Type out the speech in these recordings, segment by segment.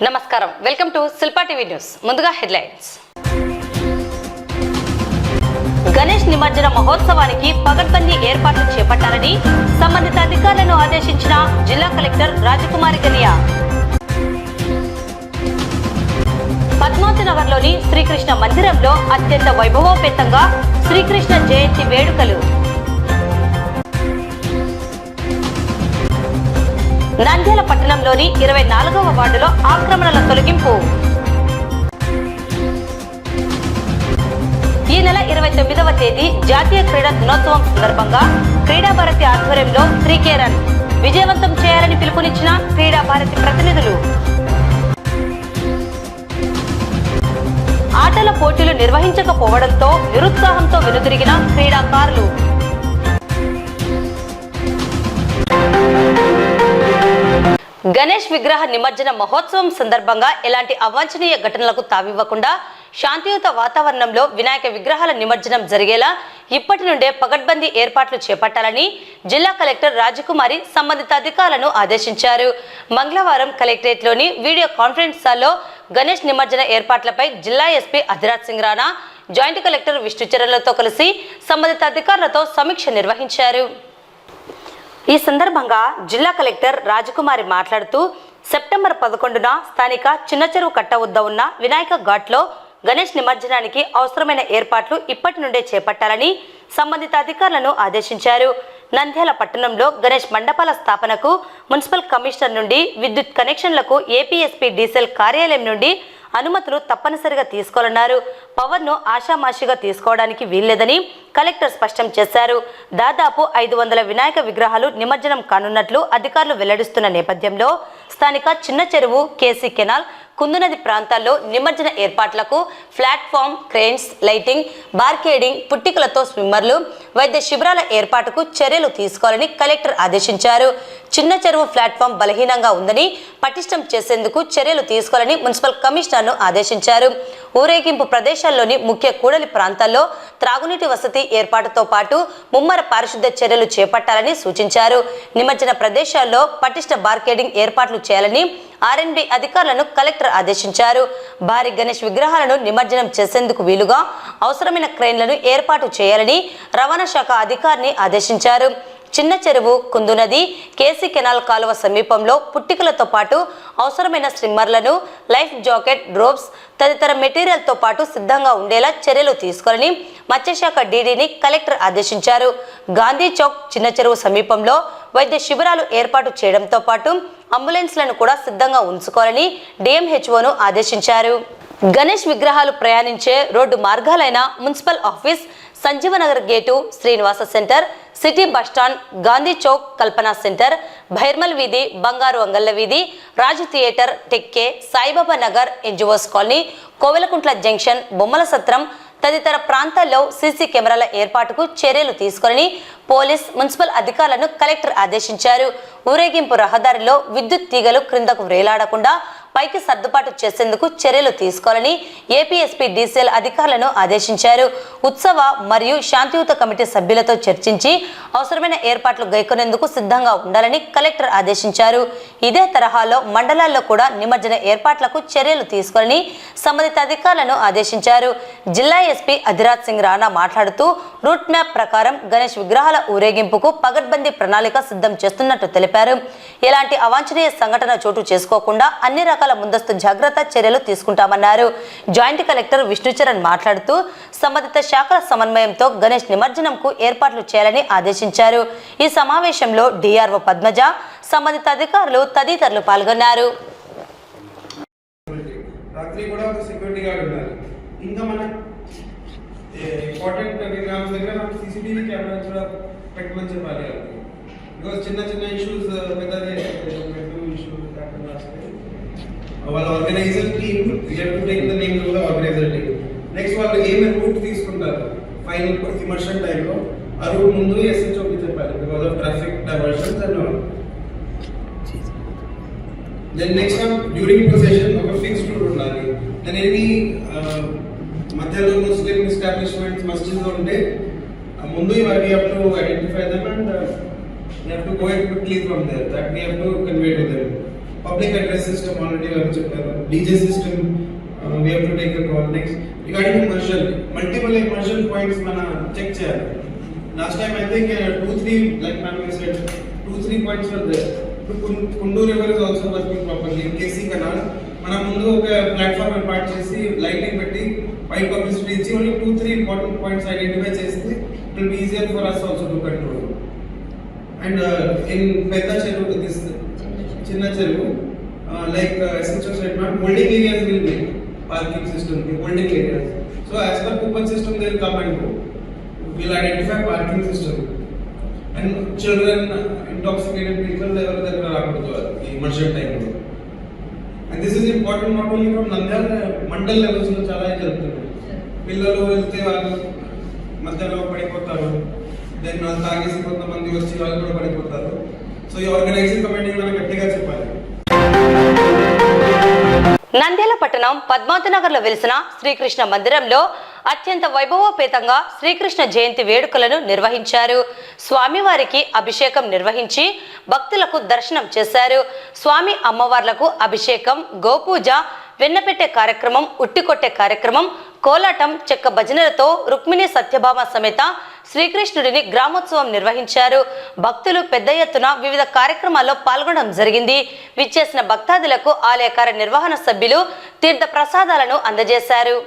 నమస్కారం, welcome to Shilpa TV news. ముందుగా headlines. Ganesh నిమజ్జన మహోత్సవానికి పగడ్బందీ ఏర్పాట్లు చేపట్టాలని సంబంధిత అధికారులను ఆదేశించిన జిల్లా కలెక్టర్ రాజకుమారి గనియా. పద్మావతి నగర్లోని శ్రీకృష్ణ మందిరంలో అత్యంత వైభవోపేతంగా శ్రీకృష్ణ జయంతి వేడుకలు. నంద్యాల పట్టణంలోని 24వ వార్డులో ఆక్రమణల తొలగింపు. ఈ నెల 29వ తేదీ జాతీయ క్రీడా దినోత్సవం సందర్భంగా క్రీడా భారతి ఆధ్వర్యంలో 3K రన్ విజయవంతం చేయాలని పిలుపునిచ్చిన క్రీడా భారతి ప్రతినిధులు. ఆటల పోటీలు నిర్వహించకపోవడంతో నిరుత్సాహంతో వెనుదిరిగిన క్రీడాకారులు. గణేష్ విగ్రహ నిమజ్జన మహోత్సవం సందర్భంగా ఎలాంటి అవాంఛనీయ ఘటనలకు తావివ్వకుండా శాంతియుత వాతావరణంలో వినాయక విగ్రహాల నిమజ్జనం జరిగేలా ఇప్పటి నుండే పగడ్బందీ ఏర్పాట్లు చేపట్టాలని జిల్లా కలెక్టర్ రాజకుమారి సంబంధిత అధికారులను ఆదేశించారు. మంగళవారం కలెక్టరేట్లోని వీడియో కాన్ఫరెన్స్ హాల్లో గణేష్ నిమజ్జన ఏర్పాట్లపై జిల్లా SP Adhiraj Singh Rana, joint collector విష్ణుచరణ్లతో కలిసి సంబంధిత అధికారులతో సమీక్ష నిర్వహించారు. ఈ సందర్భంగా జిల్లా కలెక్టర్ రాజకుమారి మాట్లాడుతూ, సెప్టెంబర్ 11న స్థానిక చిన్న చెరువు కట్ట వద్ద ఉన్న వినాయక ఘాట్లో గణేష్ నిమజ్జనానికి అవసరమైన ఏర్పాట్లు ఇప్పటి నుండే చేపట్టాలని సంబంధిత అధికారులను ఆదేశించారు. నంద్యాల పట్టణంలో గణేష్ మండపాల స్థాపనకు మున్సిపల్ కమిషనర్ నుండి విద్యుత్ కనెక్షన్లకు ఏపీఎస్పీ డీసెల్ కార్యాలయం నుండి అనుమతులు తప్పనిసరిగా తీసుకోవాలన్నారు. పవర్ను ఆషామాషిగా తీసుకోవడానికి వీల్లేదని కలెక్టర్ స్పష్టం చేశారు. దాదాపు 500 వినాయక విగ్రహాలు నిమజ్జనం కానున్నట్లు అధికారులు వెల్లడిస్తున్న నేపథ్యంలో స్థానిక చిన్న చెరువు, కేసీ కెనాల్, కుందునది ప్రాంతాల్లో నిమజ్జన ఏర్పాట్లకు ప్లాట్ఫామ్, క్రేన్స్, లైటింగ్, బార్కేడింగ్, పుట్టికలతో స్విమ్మర్లు, వైద్య శిబిరాల ఏర్పాటుకు చర్యలు తీసుకోవాలని కలెక్టర్ ఆదేశించారు. చిన్న చెరువు ప్లాట్ఫామ్ బలహీనంగా ఉందని పటిష్టం చేసేందుకు చర్యలు తీసుకోవాలని మున్సిపల్ కమిషనర్ను ఆదేశించారు. ఊరేగింపు ప్రదేశాల్లోని ముఖ్య కూడలి ప్రాంతాల్లో త్రాగునీటి వసతి ఏర్పాటుతో పాటు ముమ్మర పారిశుద్ధ్య చర్యలు చేపట్టాలని సూచించారు. నిమజ్జన ప్రదేశాల్లో పటిష్ట బార్కేడింగ్ ఏర్పాట్లు చేయాలని ఆర్ఎండ్బి అధికారులను కలెక్టర్ ఆదేశించారు. భారీ గణేష్ విగ్రహాలను నిమజ్జనం చేసేందుకు వీలుగా అవసరమైన క్రేన్లను ఏర్పాటు చేయాలని రవాణా శాఖ అధికారిని ఆదేశించారు. చిన్న చెరువు, కుందునది, కేసీ కెనాల్ కాలువ సమీపంలో పుట్టికలతో పాటు అవసరమైన స్ట్రిమ్మర్లను, లైఫ్ జాకెట్, డ్రోప్స్ తదితర మెటీరియల్తో పాటు సిద్ధంగా ఉండేలా చర్యలు తీసుకోవాలని మత్స్యశాఖ డీడీని కలెక్టర్ ఆదేశించారు. గాంధీ చౌక్, చిన్న చెరువు సమీపంలో వైద్య శిబిరాలు ఏర్పాటు చేయడంతో పాటు అంబులెన్స్లను కూడా సిద్ధంగా ఉంచుకోవాలని డిఎంహెచ్ఓను ఆదేశించారు. గణేష్ విగ్రహాలు ప్రయాణించే రోడ్డు మార్గాలైన municipal office, Sanjeevnagar gate, Srinivasa centre, city bus stand, Gandhi Chowk, Kalpana centre, Bhairmal వీధి, బంగారు అంగళ్ళ వీధి, Raju theatre, Tekke, Saibaba Nagar, NGOs colony, Kovelakuntla junction, Bommala Satram తదితర ప్రాంతాల్లో సీసీ కెమెరాల ఏర్పాటుకు చర్యలు తీసుకోవాలని పోలీస్, మున్సిపల్ అధికారులను కలెక్టర్ ఆదేశించారు. ఊరేగింపు రహదారిలో విద్యుత్ తీగలు క్రిందకు వేలాడకుండా పైకి సర్దుబాటు చేసేందుకు చర్యలు తీసుకోవాలని ఏపీఎస్పీ డీసీఎల్ అధికారులను ఆదేశించారు. ఉత్సవ మరియు శాంతియుత కమిటీ సభ్యులతో చర్చించి అవసరమైన ఏర్పాట్లు గైకొనేందుకు సిద్ధంగా ఉండాలని కలెక్టర్ ఆదేశించారు. ఇదే తరహాలో మండలాల్లో కూడా నిమజ్జన ఏర్పాట్లకు చర్యలు తీసుకోవాలని సంబంధిత అధికారులను ఆదేశించారు. జిల్లా ఎస్పీ అధిరాజ్ సింగ్ రాణా మాట్లాడుతూ, రూట్ మ్యాప్ ప్రకారం గణేష్ విగ్రహాల ఊరేగింపుకు పగడ్బందీ ప్రణాళిక సిద్ధం చేస్తున్నట్టు తెలిపారు. ఎలాంటి అవాంఛనీయ సంఘటన చోటు చేసుకోకుండా అన్ని రకాల ముందస్తు జాగ్రత్త చర్యలు తీసుకుంటామన్నారు. జాయింట్ కలెక్టర్ విష్ణుచరణ్ మాట్లాడుతూ, సంబంధిత శాఖల సమన్వయంతో గణేష్ నిమజ్జనంకు ఏర్పాట్లు చేయాలని ఆదేశించారు. ఈ సమావేశంలో డిఆర్ఓ పద్మజ, సంబంధిత అధికారులు తదితరులు పాల్గొన్నారు. చిన్న చిన్న ఇష్యూస్ వాళ్ళ organiser team, we have to take the name of the organizer team. Next వాళ్ళు ఏమి రూట్ తీసుకుంటారు ఫైనల్ ఇమర్షన్ టైంలో, ఆ రూట్ ముందు ఎస్హెచ్ఓకి చెప్పాలి because of traffic diversions and all. Then next during procession ఒక ఫిక్స్డ్ రూట్ ఉండాలి. దెన్ ఎనీ మధ్యలో ముస్లిం ఎస్టాబ్లిష్మెంట్స్ మస్జిద్ ఉంటే ముందు we have to identify them and we have to go ahead quickly from there, that we have to convey to them. Public address system already DJ system, we have to take a call. Next, regarding immersion, multiple immersion points mana check cheyali. Last time I think 2-3, like ma'am said, 2-3 points were there. Kundu river is also working properly. KC canal, mana mundu oka platform apart chesi lighting petti wide publicity ichi only 2-3 important points identify cheste it will be easier for us also to control. And in Pedda Cheru, this Chinna Cheru, like SHO said, holding areas will be parking system, the holding areas. So as per coupon system, they will come and go. We will identify parking system. And children, intoxicated people, they are the immersion time. And this is important not only from Nandyal, Mandal levels, chala jarugutundi. Pillalu velte vallu madhyalo padipotaru. Then తాగేసి కొంతమంది వచ్చి వాళ్ళు కూడా పడిపోతారు. So ఈ organising committee మనం గట్టిగా చెప్పాలి. నంద్యాల పట్టణం పద్మావతినగర్లో వెలిసిన శ్రీకృష్ణ మందిరంలో అత్యంత వైభవోపేతంగా శ్రీకృష్ణ జయంతి వేడుకలను నిర్వహించారు. స్వామివారికి అభిషేకం నిర్వహించి భక్తులకు దర్శనం చేశారు. స్వామి అమ్మవార్లకు అభిషేకం, గోపూజ, వెన్నపెట్టే కార్యక్రమం, ఉట్టికొట్టే కార్యక్రమం, కోలాటం, చెక్క భజనలతో రుక్మిణి సత్యభామ సమేత శ్రీకృష్ణుడిని గ్రామోత్సవం నిర్వహించారు. భక్తులు పెద్ద ఎత్తున వివిధ కార్యక్రమాల్లో పాల్గొనడం జరిగింది. విచ్చేసిన భక్తాదులకు ఆలయ కార్యనిర్వహణ సభ్యులు తీర్థ ప్రసాదాలను అందజేశారు.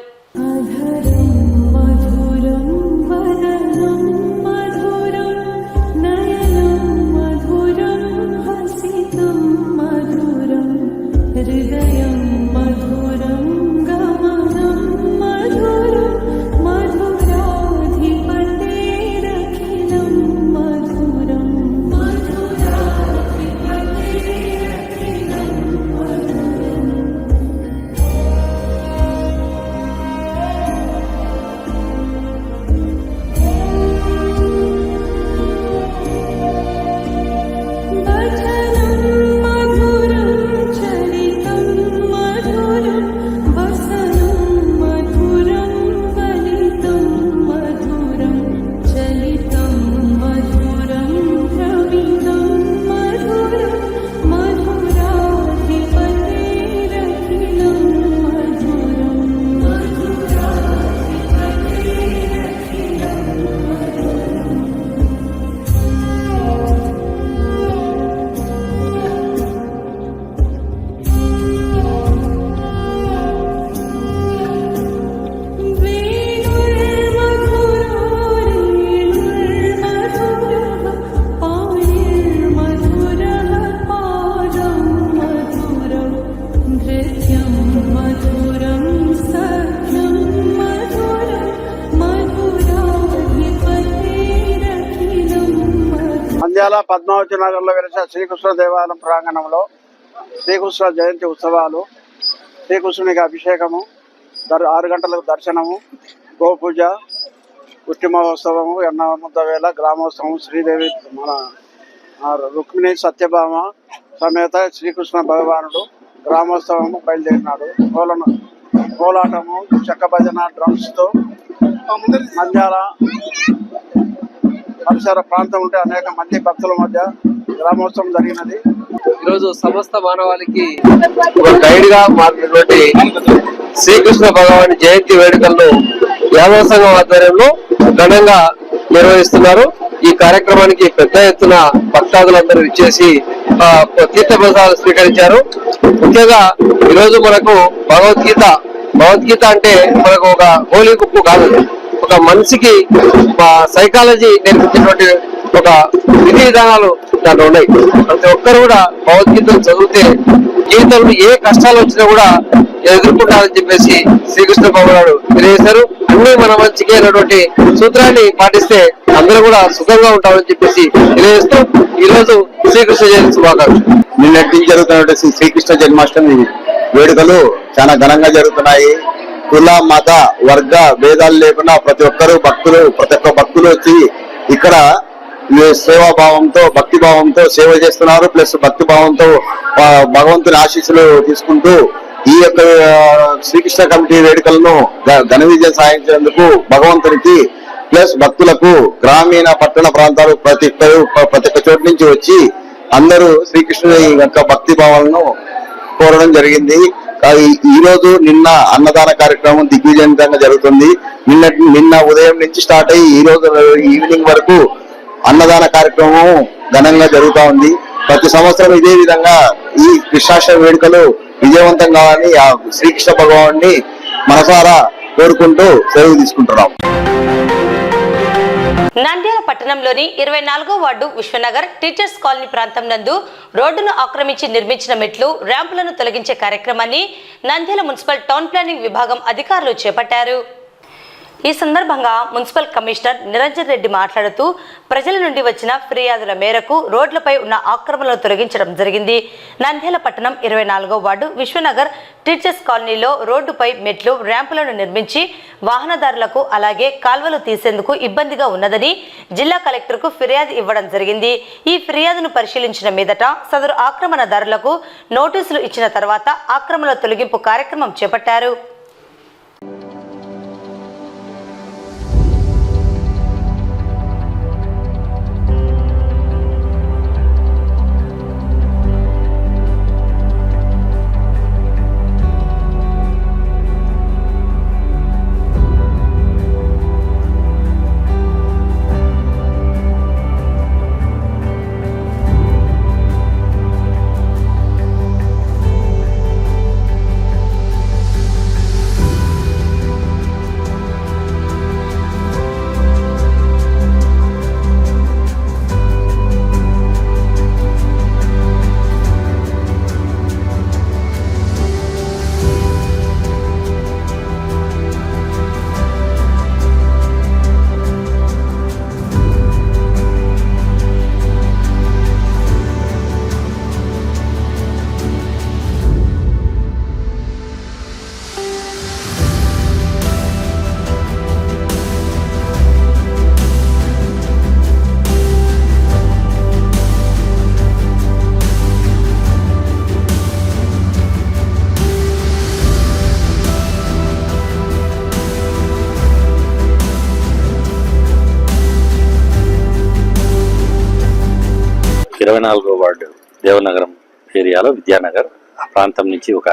నంద్యాల పద్మావతి నగర్ లో వెలిసిన శ్రీకృష్ణ దేవాలయం ప్రాంగణంలో శ్రీకృష్ణ జయంతి ఉత్సవాలు, శ్రీకృష్ణునికి అభిషేకము, 6 గంటలకు దర్శనము, గోపూజ, పుట్టి మహోత్సవము, ఎన్నముద్ద వేళ గ్రామోత్సవం, శ్రీదేవి మన రుక్మిణి సత్యభామ సమేత శ్రీకృష్ణ భగవానుడు గ్రామోత్సవము బయలుదేరినాడు. కోలాటము, చెక్క భజన, డ్రమ్స్ తో నంద్యాల పరిసర ప్రాంతం ఉంటే అనేక మంది భక్తుల మధ్య గ్రామోత్సవం జరిగినది. ఈరోజు సమస్త మానవాళికి ఒక గైడ్ గా మారినటువంటి శ్రీకృష్ణ భగవాన్ జయంతి వేడుకలను యాదవ సంఘం ఆధ్వర్యంలో ఘనంగా నిర్వహిస్తున్నారు. ఈ కార్యక్రమానికి పెద్ద ఎత్తున భక్తాదులందరూ ఇచ్చేసి తీర్థ ప్రసాదాలు స్వీకరించారు. ముఖ్యంగా ఈరోజు మనకు భగవద్గీత అంటే మనకు ఒక హోలీ బుక్ కాదు, ఒక మనిషికి సైకాలజీ నేర్పించేటువంటి ఒక విధి విధానాలు దాంట్లో ఉన్నాయి. ప్రతి ఒక్కరు కూడా భగవద్గీతను చదివితే జీవితంలో ఏ కష్టాలు వచ్చినా కూడా ఎదుర్కొంటారని చెప్పేసి శ్రీకృష్ణ భగవానుడు తెలియజేశారు. అన్ని మన మంచికి అయినటువంటి సూత్రాన్ని పాటిస్తే అందరూ కూడా సుఖంగా ఉంటామని చెప్పేసి తెలియజేస్తూ ఈ రోజు శ్రీకృష్ణ జయంతి శుభాకాంక్షలు. నిన్నటి జరుగుతున్నటువంటి శ్రీకృష్ణ జన్మాష్టమి వేడుకలు చాలా ఘనంగా జరుగుతున్నాయి. కుల, మత, వర్గ భేదాలు లేకుండా ప్రతి ఒక్క భక్తులు వచ్చి ఇక్కడ సేవాభావంతో, భక్తి భావంతో సేవ చేస్తున్నారు. ప్లస్ భక్తి భావంతో భగవంతుని ఆశీస్సులు తీసుకుంటూ ఈ యొక్క శ్రీకృష్ణ కమిటీ వేడుకలను ఘన విజయం సాధించేందుకు భగవంతునికి ప్లస్ భక్తులకు గ్రామీణ పట్టణ ప్రాంతాలు ప్రతి ఒక్క చోటు నుంచి వచ్చి అందరూ శ్రీకృష్ణుని యొక్క భక్తి భావాలను కోరడం జరిగింది. ఈ రోజు నిన్న అన్నదాన కార్యక్రమం దిగ్విజయంగా జరుగుతుంది. నిన్న ఉదయం నుంచి స్టార్ట్ అయ్యి ఈ రోజు ఈవినింగ్ వరకు అన్నదాన కార్యక్రమం ఘనంగా జరుగుతూ ఉంది. ప్రతి సంవత్సరం ఇదే విధంగా ఈ కృష్ణాష్టమి వేడుకలు విజయవంతం కావాలని ఆ శ్రీకృష్ణ భగవాన్ని మనసారా కోరుకుంటూ సెలవు తీసుకుంటున్నాం. నంద్యాల పట్టణంలోని 24వ వార్డు విశ్వనగర్ టీచర్స్ కాలనీ ప్రాంతం నందు రోడ్డును ఆక్రమించి నిర్మించిన మెట్లు ర్యాంపులను తొలగించే కార్యక్రమాన్ని నంద్యాల మున్సిపల్ టౌన్ ప్లానింగ్ విభాగం అధికారులు చేపట్టారు. ఈ సందర్భంగా మున్సిపల్ కమిషనర్ నిరంజన్ రెడ్డి మాట్లాడుతూ ప్రజల నుండి వచ్చిన ఫిర్యాదుల మేరకు రోడ్లపై ఉన్న ఆక్రమణలను తొలగించడం జరిగింది. నంద్యాల పట్టణం 24వ వార్డు విశ్వనగర్ టీచర్స్ కాలనీలో రోడ్డుపై మెట్లు ర్యాంపులను నిర్మించి వాహనదారులకు అలాగే కాల్వలు తీసేందుకు ఇబ్బందిగా ఉన్నదని జిల్లా కలెక్టర్కు ఫిర్యాదు ఇవ్వడం జరిగింది. ఈ ఫిర్యాదును పరిశీలించిన మీదట సదరు ఆక్రమణదారులకు నోటీసులు ఇచ్చిన తర్వాత ఆక్రమణల తొలగింపు కార్యక్రమం చేపట్టారు. నాలుగో వార్డు దేవనగరం ఏరియాలో విద్యానగర్ ఆ ప్రాంతం నుంచి ఒక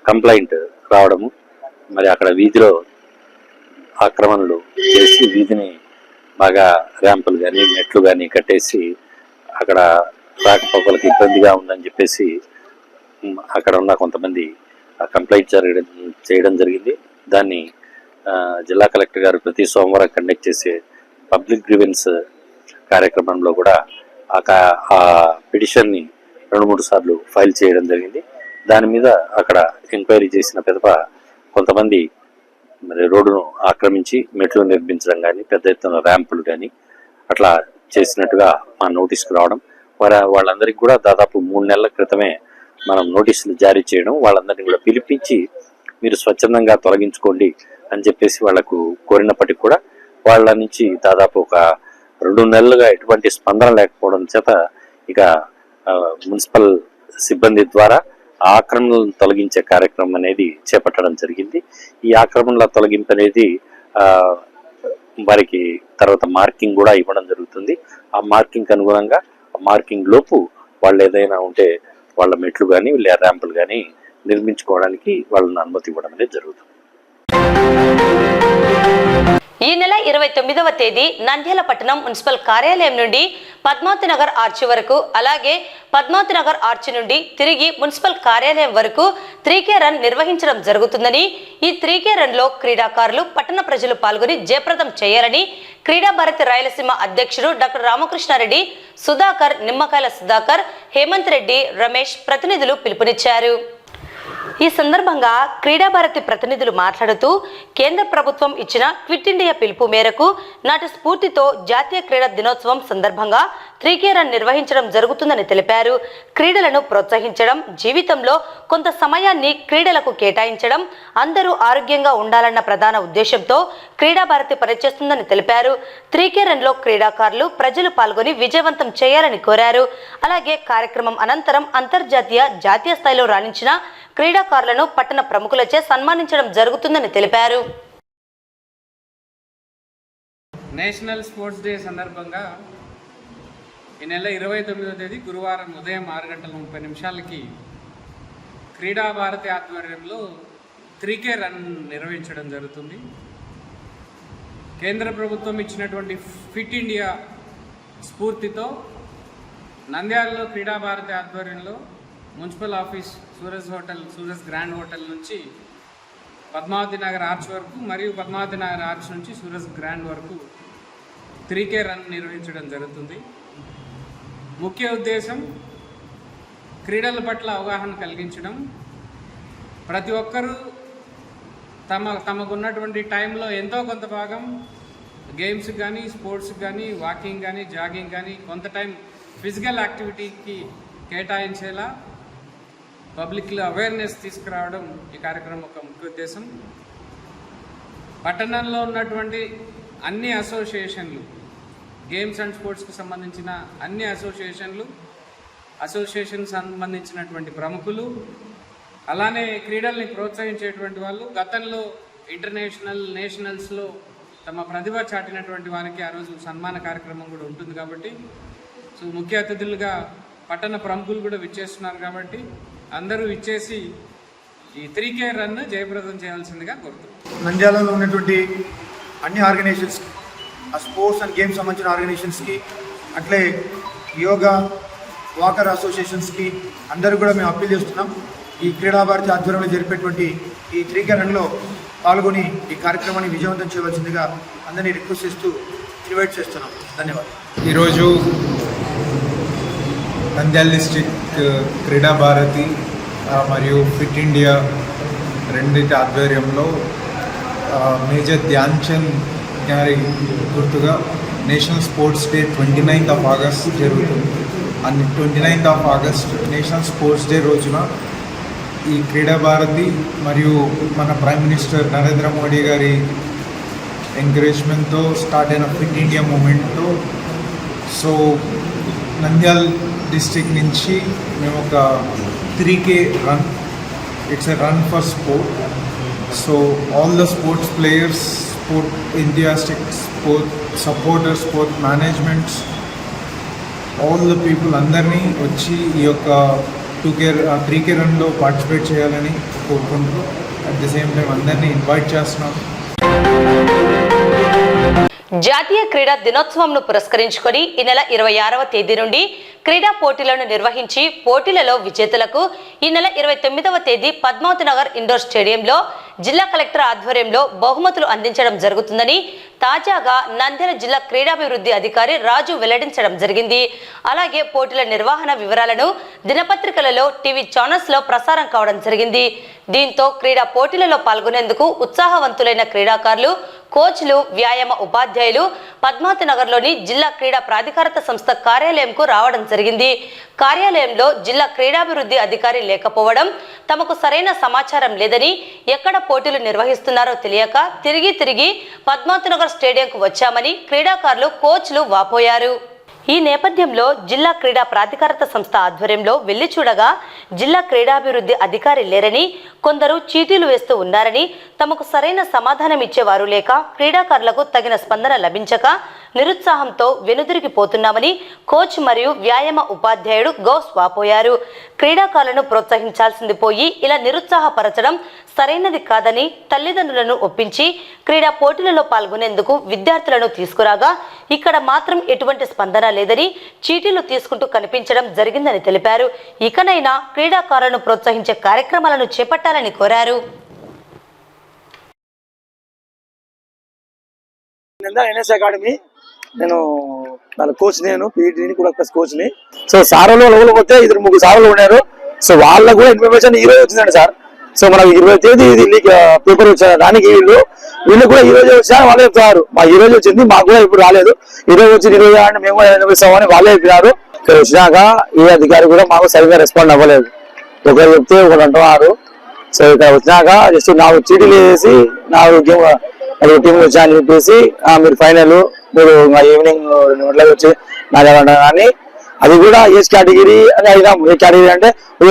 కంప్లైంట్ రావడము, మరి అక్కడ వీధిలో ఆక్రమణలు చేసి వీధిని బాగా ర్యాంపులు కానీ మెట్లు కానీ కట్టేసి అక్కడ రాకపోకలకు ఇబ్బందిగా ఉందని చెప్పేసి అక్కడ ఉన్న కొంతమంది కంప్లైంట్ చేయడం జరిగింది. దాన్ని జిల్లా కలెక్టర్ గారు ప్రతి సోమవారం కండక్ట్ చేసే పబ్లిక్ గ్రీవెన్స్ కార్యక్రమంలో కూడా ఆ పిటిషన్ని 2-3 సార్లు ఫైల్ చేయడం జరిగింది. దాని మీద అక్కడ ఎంక్వైరీ చేసిన పిదప కొంతమంది మరి రోడ్డును ఆక్రమించి మెట్లు నిర్మించడం కానీ పెద్ద ఎత్తున ర్యాంపులు కానీ అట్లా చేసినట్టుగా మా నోటీస్కి రావడం, వాళ్ళందరికీ కూడా దాదాపు 3 నెలల క్రితమే మనం నోటీసులు జారీ చేయడం, వాళ్ళందరినీ కూడా పిలిపించి మీరు స్వచ్ఛందంగా తొలగించుకోండి అని చెప్పేసి వాళ్లకు కోరినప్పటికీ కూడా వాళ్ళ నుంచి దాదాపు ఒక 2 నెలలుగా ఎటువంటి స్పందన లేకపోవడం చేత ఇక మున్సిపల్ సిబ్బంది ద్వారా ఆక్రమణలను తొలగించే కార్యక్రమం అనేది చేపట్టడం జరిగింది. ఈ ఆక్రమణల తొలగింపు అనేది వారికి తర్వాత మార్కింగ్ కూడా ఇవ్వడం జరుగుతుంది. ఆ మార్కింగ్ అనుగుణంగా మార్కింగ్ లోపు వాళ్ళు ఏదైనా ఉంటే వాళ్ళ మెట్లు కానీ ర్యాంపులు కానీ నిర్మించుకోవడానికి వాళ్ళని అనుమతి ఇవ్వడం అనేది జరుగుతుంది. ఈ నెల 29వ తేదీ నంద్యాల పట్టణం మున్సిపల్ కార్యాలయం నుండి పద్మావతి నగర్ ఆర్చి వరకు, అలాగే పద్మావతి నగర్ ఆర్చి నుండి తిరిగి మున్సిపల్ కార్యాలయం వరకు 3K రన్ నిర్వహించడం జరుగుతుందని, ఈ 3K రన్ లో క్రీడాకారులు పట్టణ ప్రజలు పాల్గొని జయప్రదం చేయాలని క్రీడా భారతి రాయలసీమ అధ్యక్షుడు డాక్టర్ రామకృష్ణారెడ్డి, సుధాకర్, నిమ్మకాయల సుధాకర్, హేమంత్ రెడ్డి, రమేష్ ప్రతినిధులు పిలుపునిచ్చారు. ఈ సందర్భంగా క్రీడా భారతి ప్రతినిధులు మాట్లాడుతూ కేంద్ర ప్రభుత్వం ఇచ్చిన క్విట్ ఇండియా పిలుపు మేరకు నాటి స్ఫూర్తితో జాతీయ క్రీడా దినోత్సవం సందర్భంగా 3K రన్ నిర్వహించడం జరుగుతుందని తెలిపారు. క్రీడలను ప్రోత్సహించడం, జీవితంలో కొంత సమయాన్ని క్రీడలకు కేటాయించడం, అందరూ ఆరోగ్యంగా ఉండాలన్న ప్రధాన ఉద్దేశంతో క్రీడా భారతి పనిచేస్తుందని తెలిపారు. 3K రన్ లో క్రీడాకారులు ప్రజలు పాల్గొని విజయవంతం చేయాలని కోరారు. అలాగే కార్యక్రమం అనంతరం అంతర్జాతీయ, జాతీయ స్థాయిలో రాణించిన క్రీడాకారులను పట్టణ ప్రముఖులచే సన్మానించడం జరుగుతుందని తెలిపారు. నేషనల్ స్పోర్ట్స్ డే సందర్భంగా ఈ నెల 29వ తేదీ గురువారం ఉదయం 6:30 క్రీడా భారతి ఆధ్వర్యంలో 3K రన్ నిర్వహించడం జరుగుతుంది. కేంద్ర ప్రభుత్వం ఇచ్చినటువంటి ఫిట్ ఇండియా స్ఫూర్తితో నంద్యాలలో క్రీడా భారతి ఆధ్వర్యంలో municipal office, Suraj grand hotel నుంచి పద్మావతి నగర్ ఆర్చ్ వరకు మరియు పద్మావతి నగర్ ఆర్చ్ నుంచి సూరజ్ గ్రాండ్ వరకు 3K రన్ నిర్వహించడం జరుగుతుంది. ముఖ్య ఉద్దేశం క్రీడల పట్ల అవగాహన కలిగించడం. ప్రతి ఒక్కరూ తమకున్నటువంటి టైంలో ఎంతో కొంత భాగం గేమ్స్కి కానీ, స్పోర్ట్స్కి కానీ, వాకింగ్ కానీ, జాగింగ్ కానీ కొంత టైం ఫిజికల్ యాక్టివిటీకి కేటాయించేలా పబ్లిక్లో అవేర్నెస్ తీసుకురావడం ఈ కార్యక్రమం ఒక ముఖ్య ఉద్దేశం. పట్టణంలో ఉన్నటువంటి అన్ని అసోసియేషన్లు, గేమ్స్ అండ్ స్పోర్ట్స్కి సంబంధించిన అన్ని అసోసియేషన్ సంబంధించినటువంటి ప్రముఖులు, అలానే క్రీడల్ని ప్రోత్సహించేటువంటి వాళ్ళు, గతంలో ఇంటర్నేషనల్, నేషనల్స్లో తమ ప్రతిభ చాటినటువంటి వారికి ఆ రోజు సన్మాన కార్యక్రమం కూడా ఉంటుంది కాబట్టి, సో ముఖ్య అతిథులుగా పట్టణ ప్రముఖులు కూడా విచ్చేస్తున్నారు కాబట్టి అందరూ ఇచ్చేసి ఈ 3K రన్ జయప్రదం చేయాల్సిందిగా కోరుతున్నాం. నంద్యాలలో ఉన్నటువంటి అన్ని ఆర్గనైజేషన్స్, ఆ స్పోర్ట్స్ అండ్ గేమ్స్ సంబంధించిన ఆర్గనైజేషన్స్కి, అట్లే యోగా, వాకర్ అసోసియేషన్స్కి అందరూ కూడా మేము అప్పీల్ చేస్తున్నాం. ఈ క్రీడా భారతి ఆధ్వర్యంలో జరిపేటువంటి ఈ 3K రన్లో పాల్గొని ఈ కార్యక్రమాన్ని విజయవంతం చేయవలసిందిగా అందరినీ రిక్వెస్ట్ చేస్తూ ఇన్వైట్ చేస్తున్నాం. ధన్యవాదాలు. ఈరోజు నంద్యాల డిస్ట్రిక్ట్ క్రీడా భారతి మరియు ఫిట్ ఇండియా రెండింటి ఆధ్వర్యంలో మేజర్ ధ్యాన్ చంద్ గారి గుర్తుగా national sports day 29th August జరుగుతుంది. And 29th August national sports day రోజున ఈ క్రీడా భారతి మరియు మన ప్రైమ్ మినిస్టర్ నరేంద్ర మోడీ గారి ఎంకరేజ్మెంట్తో స్టార్ట్ అయిన ఫిట్ ఇండియా మూమెంట్తో సో నంద్యాల్ డిస్ట్రిక్ట్ నుంచి మేము ఒక 3K run, it's a run for sport. So all the sports players, sport enthusiasts, sport supporters, sport managements, all the people అందరినీ వచ్చి ఈ యొక్క 3K రన్లో పార్టిసిపేట్ చేయాలని కోరుకుంటూ అట్ ది సేమ్ టైం అందరినీ ఇన్వైట్ చేస్తున్నాం. జాతీయ క్రీడా దినోత్సవంను పురస్కరించుకొని ఈ నెల 26వ తేదీ నుండి క్రీడా పోటీలను నిర్వహించి పోటీలలో విజేతలకు ఈ నెల 29వ తేదీ పద్మావతి నగర్ ఇండోర్ స్టేడియంలో జిల్లా కలెక్టర్ ఆధ్వర్యంలో బహుమతులు అందించడం జరుగుతుందని తాజాగా నంద్యాల జిల్లా క్రీడాభివృద్ధి అధికారి రాజు వెల్లడించడం జరిగింది. అలాగే పోటీల నిర్వహణ వివరాలను దినపత్రికలలో, టీవీ ఛానల్స్లో ప్రసారం కావడం జరిగింది. దీంతో క్రీడా పోటీలలో పాల్గొనేందుకు ఉత్సాహవంతులైన క్రీడాకారులు, కోచ్లు, వ్యాయామ ఉపాధ్యాయులు పద్మావతి నగర్లోని జిల్లా క్రీడా ప్రాధికారత సంస్థ కార్యాలయంకు రావడం జరిగింది. కార్యాలయంలో జిల్లా క్రీడాభివృద్ధి అధికారి లేకపోవడం, తమకు సరైన సమాచారం లేదని, ఎక్కడ పోటీలు నిర్వహిస్తున్నారో తెలియక తిరిగి పద్మావతి నగర్ స్టేడియంకు వచ్చామని క్రీడాకారులు, కోచ్లు వాపోయారు. ఈ నేపథ్యంలో జిల్లా క్రీడా ప్రాధికారత సంస్థ ఆధ్వర్యంలో వెళ్లి చూడగా జిల్లా క్రీడాభివృద్ధి అధికారి లేరని, కొందరు చీటీలు వేస్తూ ఉన్నారని, తమకు సరైన సమాధానం ఇచ్చేవారు లేక క్రీడాకారులకు తగిన స్పందన లభించక నిరుత్సాహంతో వెనుదిరిగిపోతున్నామని కోచ్ మరియు వ్యాయామ ఉపాధ్యాయుడు గౌస్ వాపోయారు. క్రీడాకారులను ప్రోత్సహించాల్సింది పోయి ఇలా నిరుత్సాహపరచడం సరైనది కాదని తల్లిదండ్రులను ఒప్పించి క్రీడా పోటీలలో పాల్గొనేందుకు విద్యార్థులను తీసుకురాగా ఇక్కడ మాత్రం ఎటువంటి స్పందన లేదని, చీటీలు తీసుకుంటూ కనిపించడం జరిగిందని తెలిపారు. ఇకనైనా క్రీడాకారులను ప్రోత్సహించే కార్యక్రమాలను చేపట్టాలని కోరారు. ఎన్ఎస్ అకాడమీ నేను కోచ్, నేను పీఈటీని కూడా ప్లస్ కోచ్ని. సో సార్లు లోపల పోతే 2-3 సార్లు ఉన్నారు. సో వాళ్ళకు కూడా ఇన్ఫర్మేషన్ ఈ రోజు వచ్చిందండి సార్. సో మనకు 20వ తేదీ ఇది పేపర్ వచ్చారు. దానికి వీళ్ళు కూడా ఈ రోజు వచ్చినా వాళ్ళే చెప్తున్నారు. మా ఈ రోజు వచ్చింది, మాకు కూడా ఇప్పుడు రాలేదు. ఈ రోజు వచ్చి నిర్వహించాలని మేము నిర్వహిస్తామని వాళ్ళే చెప్పినారు. ఇక్కడ వచ్చినాక ఏ అధికారి కూడా మాకు సరిగ్గా రెస్పాండ్ అవ్వలేదు. ఒకరు చెప్తే ఒకరు అంటున్నారు. సో ఇక్కడ వచ్చినాక జస్ట్ 4 చీటీలు వేసి 4 టీంలు వచ్చాయని చెప్పేసి మీరు ఫైనల్, మీరు ఈవినింగ్ 2 గంటలకు వచ్చి నాలుగు కానీ అది కూడా ఏజ్ కేటగిరీ అని అయినాం. ఏ కేటగిరీ అంటే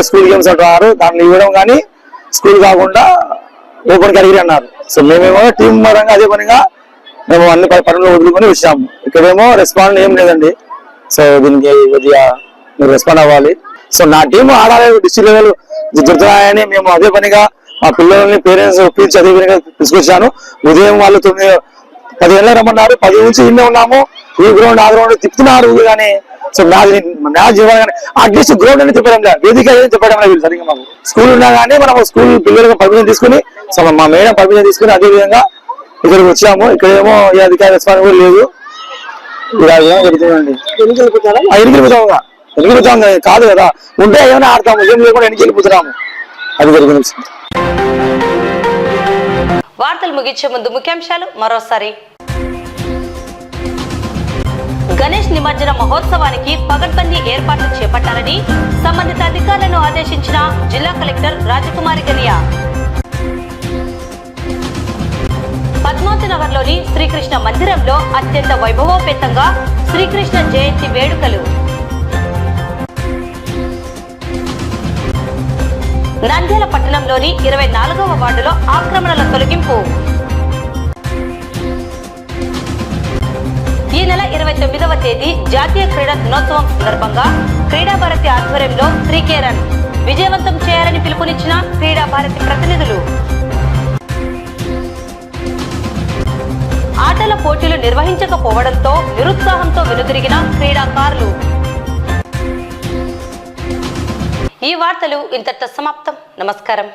స్కూల్ గేమ్స్ అంటున్నారు, దాంట్లో ఇవ్వడం కానీ స్కూల్ కాకుండా ఓపెన్ కేటగిరీ అన్నారు. సో మేమేమో టీం పరంగా అదే పనిగా మేము అన్ని పనులు వదులుకొని వచ్చాము. ఇక్కడేమో రెస్పాండ్ ఏం లేదండి. సో దీనికి కొద్దిగా మీరు రెస్పాండ్ అవ్వాలి. సో నా టీం ఆడాలి డిస్ట్రిక్ట్ లెవెల్ జరుగుతున్నాయని మేము అదే పనిగా మా పిల్లల్ని పేరెంట్స్ ఒప్పించి అదే పనిగా తీసుకొచ్చాను. ఉదయం వాళ్ళు 10 గంటలకు రమ్మన్నారు, 10 నుంచి ఇన్నే ఉన్నాము. ఈ గ్రౌండ్ ఆ గ్రౌండ్ తిప్పుతున్నారు కానీ సో మ్యాచ్ ఇవ్వాలి కానీ అట్లీస్ట్ గ్రౌండ్ అని చెప్పడం లేదు, వేదిక ఏదైనా చెప్పడం లేదు సరిగ్గా. మాకు స్కూల్ ఉన్నా కానీ మనం స్కూల్ పిల్లలకు పర్మిషన్ తీసుకుని సో మా మేడం పర్మిషన్ తీసుకుని అదే విధంగా ఇక్కడికి వచ్చాము. ఇక్కడేమో ఏ అధికార రెస్పాన్స్ కూడా లేదు. ఇలా జరుగుతుందండి. ఎన్నికెళ్ళిపోతాం కాదు కదా, ఉంటే ఏమైనా ఆడతాము, ఏం లేకుండా ఎన్నికెళ్ళిపోతున్నాము. అది జరిగింది. వార్తలు ముగించే ముందు ముఖ్యాంశాలు మరోసారి. గణేష్ నిమజ్జన మహోత్సవానికి పగడ్బందీ ఏర్పాట్లు చేపట్టాలని సంబంధిత అధికారులను ఆదేశించిన జిల్లా కలెక్టర్ రాజకుమారి గనియా. పద్మావతి నగర్లోని శ్రీకృష్ణ మందిరంలో అత్యంత వైభవోపేతంగా శ్రీకృష్ణ జయంతి వేడుకలు. నంద్యాల పట్టణంలోని 24వ వార్డులో ఆక్రమణల తొలగింపు. ఈ నెల 29వ తేదీ జాతీయ క్రీడా దినోత్సవం సందర్భంగా క్రీడా భారతి ఆధ్వర్యంలో 3K రన్ విజయవంతం చేయాలని పిలుపునిచ్చిన క్రీడా భారతి ప్రతినిధులు. ఆటల పోటీలు నిర్వహించకపోవడంతో నిరుత్సాహంతో వెనుదిరిగిన క్రీడాకారులు. ఈ వార్తలు ఇంతటితో సమాప్తం. నమస్కారం.